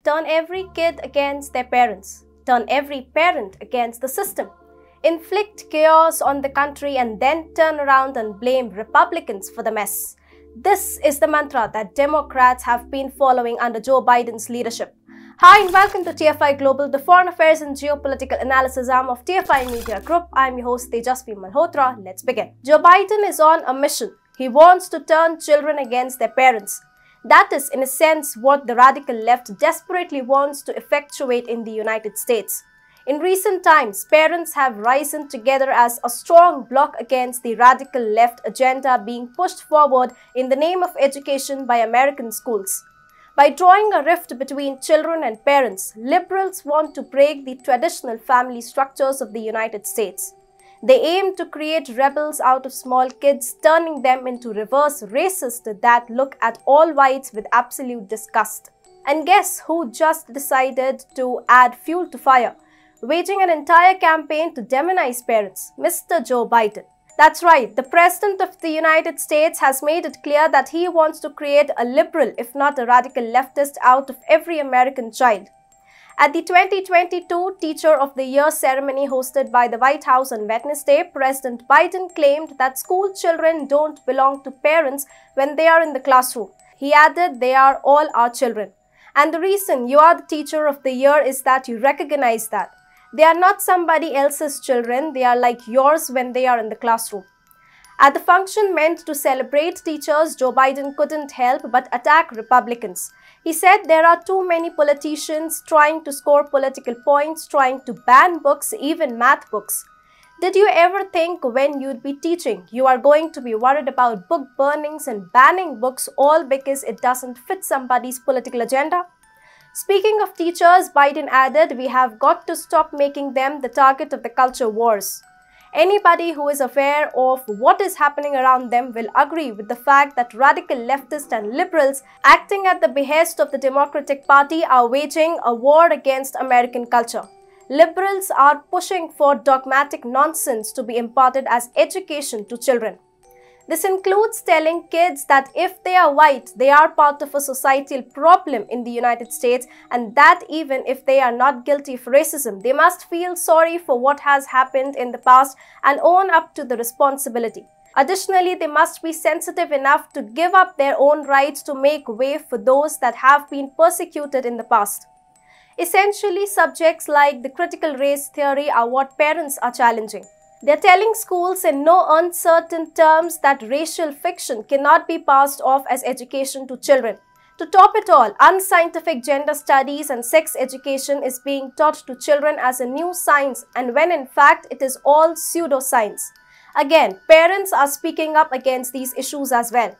turn every kid against their parents, turn every parent against the system, inflict chaos on the country and then turn around and blame Republicans for the mess. This is the mantra that Democrats have been following under Joe Biden's leadership. Hi and welcome to TFI Global, the foreign affairs and geopolitical analysis arm of TFI Media Group. I'm your host Tejasvi Malhotra. Let's begin. Joe Biden is on a mission. He wants to turn children against their parents. That is, in a sense, what the radical left desperately wants to effectuate in the United States. In recent times, parents have risen together as a strong bloc against the radical left agenda being pushed forward in the name of education by American schools. By drawing a rift between children and parents, liberals want to break the traditional family structures of the United States. They aim to create rebels out of small kids, turning them into reverse racists that look at all whites with absolute disgust. And guess who just decided to add fuel to fire, waging an entire campaign to demonize parents? Mr. Joe Biden. That's right, the President of the United States has made it clear that he wants to create a liberal, if not a radical leftist, out of every American child. At the 2022 Teacher of the Year ceremony hosted by the White House on Wednesday, President Biden claimed that school children don't belong to parents when they are in the classroom. He added, "They are all our children. And the reason you are the Teacher of the Year is that you recognize that. They are not somebody else's children, they are like yours when they are in the classroom." At the function meant to celebrate teachers, Joe Biden couldn't help but attack Republicans. He said there are too many politicians trying to score political points, trying to ban books, even math books. Did you ever think when you'd be teaching, you are going to be worried about book burnings and banning books all because it doesn't fit somebody's political agenda? Speaking of teachers, Biden added, "We have got to stop making them the target of the culture wars." Anybody who is aware of what is happening around them will agree with the fact that radical leftists and liberals, acting at the behest of the Democratic Party, are waging a war against American culture. Liberals are pushing for dogmatic nonsense to be imparted as education to children. This includes telling kids that if they are white, they are part of a societal problem in the United States, and that even if they are not guilty of racism, they must feel sorry for what has happened in the past and own up to the responsibility. Additionally, they must be sensitive enough to give up their own rights to make way for those that have been persecuted in the past. Essentially, subjects like the critical race theory are what parents are challenging. They're telling schools in no uncertain terms that racial fiction cannot be passed off as education to children. To top it all, unscientific gender studies and sex education is being taught to children as a new science, and when in fact it is all pseudoscience. Again, parents are speaking up against these issues as well.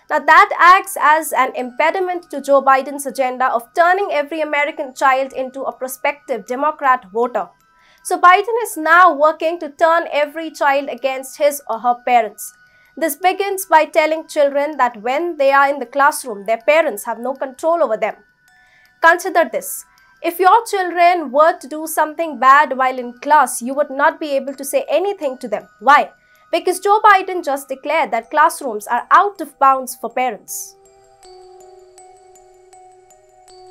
Now that acts as an impediment to Joe Biden's agenda of turning every American child into a prospective Democrat voter. So Biden is now working to turn every child against his or her parents. This begins by telling children that when they are in the classroom, their parents have no control over them. Consider this. If your children were to do something bad while in class, you would not be able to say anything to them. Why? Because Joe Biden just declared that classrooms are out of bounds for parents.